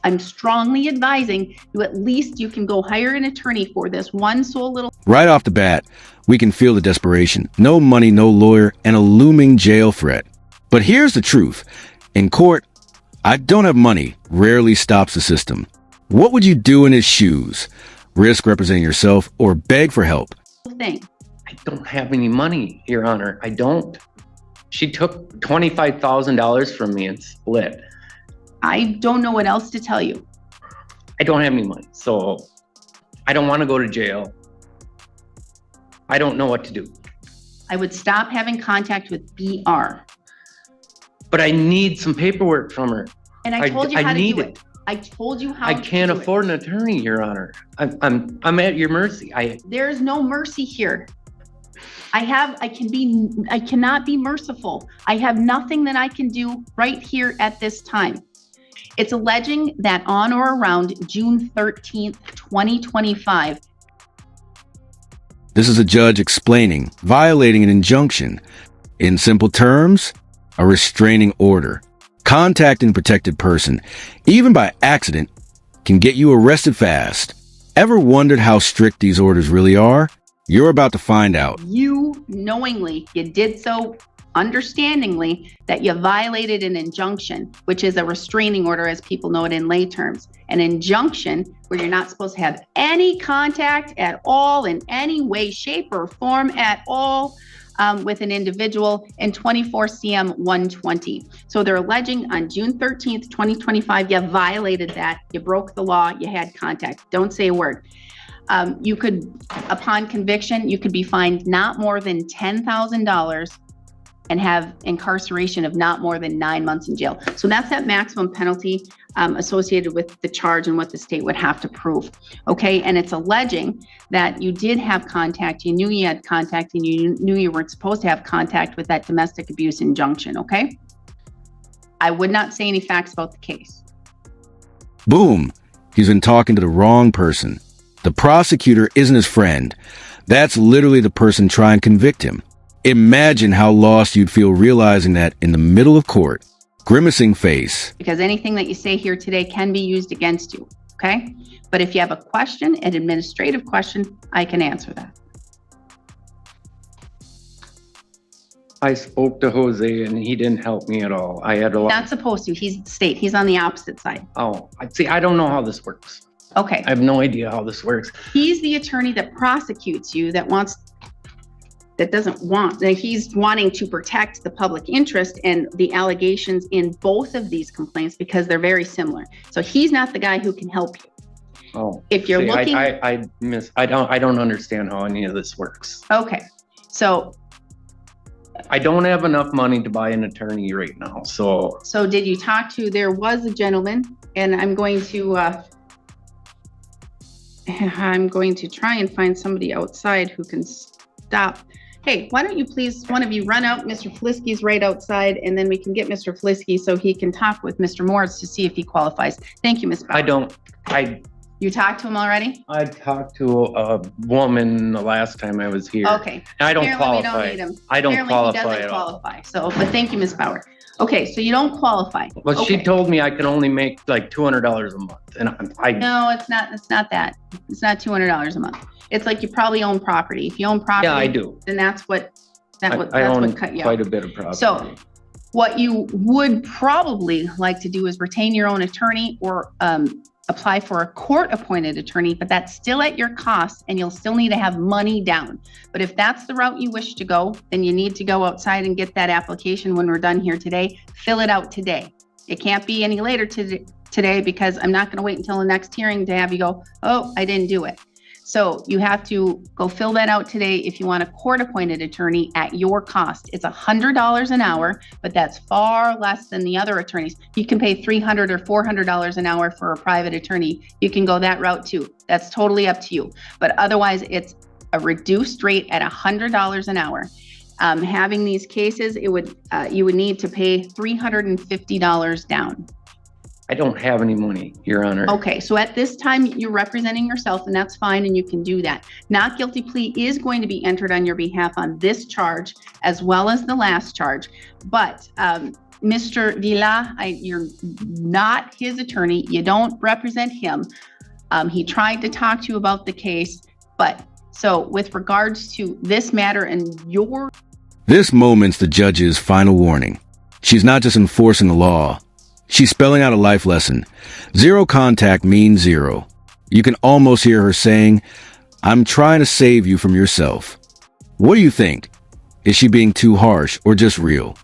I'm strongly advising you at least you can go hire an attorney for this one sole little. Right off the bat, we can feel the desperation. No money, no lawyer, and a looming jail threat. But here's the truth. In court, I don't have money rarely stops the system. What would you do in his shoes? Risk representing yourself or beg for help? Thing. I don't have any money, Your Honor. I don't. She took $25,000 from me and split. I don't know what else to tell you. I don't have any money, so I don't want to go to jail. I don't know what to do. I would stop having contact with BR. But I need some paperwork from her. And I told you how to need do it. I told you how I to can't do afford it. an attorney, Your Honor. I'm at your mercy. There's no mercy here. I cannot be merciful. I have nothing that I can do right here at this time. It's alleging that on or around June 13th, 2025. This is a judge explaining, violating an injunction. In simple terms, a restraining order. Contacting a protected person, even by accident, can get you arrested fast. Ever wondered how strict these orders really are? You're about to find out. You knowingly, you did so understandingly that you violated an injunction, which is a restraining order as people know it in lay terms. An injunction where you're not supposed to have any contact at all in any way, shape, or form at all with an individual in 24 CM 120. So they're alleging on June 13th, 2025, you violated that. You broke the law. You had contact. Don't say a word. You could, upon conviction, you could be fined not more than $10,000 and have incarceration of not more than 9 months in jail. So that's that maximum penalty associated with the charge and what the state would have to prove. Okay, and it's alleging that you did have contact, you knew you had contact, and you knew you weren't supposed to have contact with that domestic abuse injunction, okay? I would not say any facts about the case. Boom. He's been talking to the wrong person. The prosecutor isn't his friend. That's literally the person trying to convict him. Imagine how lost you'd feel realizing that in the middle of court. Grimacing face. Because anything that you say here today can be used against you, okay? But if you have a question, an administrative question, I can answer that. I spoke to Jose and he didn't help me at all. I had a lot. Not supposed to. He's the state. He's on the opposite side. Oh, see, I don't know how this works. Okay. I have no idea how this works. He's the attorney that prosecutes you, that he's wanting to protect the public interest and the allegations in both of these complaints because they're very similar. So he's not the guy who can help you. Oh, if you're looking, I don't understand how any of this works. Okay, so I don't have enough money to buy an attorney right now. So did you talk to? There was a gentleman, and I'm going to try and find somebody outside who can stop. Hey, why don't you please, one of you, run out? Mr. Flisky's right outside, and then we can get Mr. Flisky so he can talk with Mr. Morris to see if he qualifies. Thank you, Ms. Bauer. You talked to him already? I talked to a woman the last time I was here. Okay. I don't qualify. We don't need him. I don't Apparently qualify he doesn't at all. qualify. So, but thank you, Ms. Bauer. Okay, so you don't qualify. Well, okay. She told me I can only make like $200 a month, and No, it's not. It's not that. It's not $200 a month. It's like you probably own property. If you own property, yeah, I do. Then that's what I own cut you quite out. a bit of property. So, what you would probably like to do is retain your own attorney or apply for a court-appointed attorney, but that's still at your cost, and you'll still need to have money down. But if that's the route you wish to go, then you need to go outside and get that application when we're done here today. Fill it out today. It can't be any later today because I'm not going to wait until the next hearing to have you go, oh, I didn't do it. So you have to go fill that out today if you want a court-appointed attorney at your cost. It's $100 an hour, but that's far less than the other attorneys. You can pay $300 or $400 an hour for a private attorney. You can go that route too. That's totally up to you. But otherwise, it's a reduced rate at $100 an hour. Having these cases, you would need to pay $350 down. I don't have any money, Your Honor. Okay, so at this time, you're representing yourself, and that's fine, and you can do that. Not guilty plea is going to be entered on your behalf on this charge, as well as the last charge. But Mr. Villa, you're not his attorney. You don't represent him. He tried to talk to you about the case, but so with regards to this matter and your... This moment's the judge's final warning. She's not just enforcing the law. She's spelling out a life lesson. Zero contact means zero. You can almost hear her saying, I'm trying to save you from yourself. What do you think? Is she being too harsh or just real?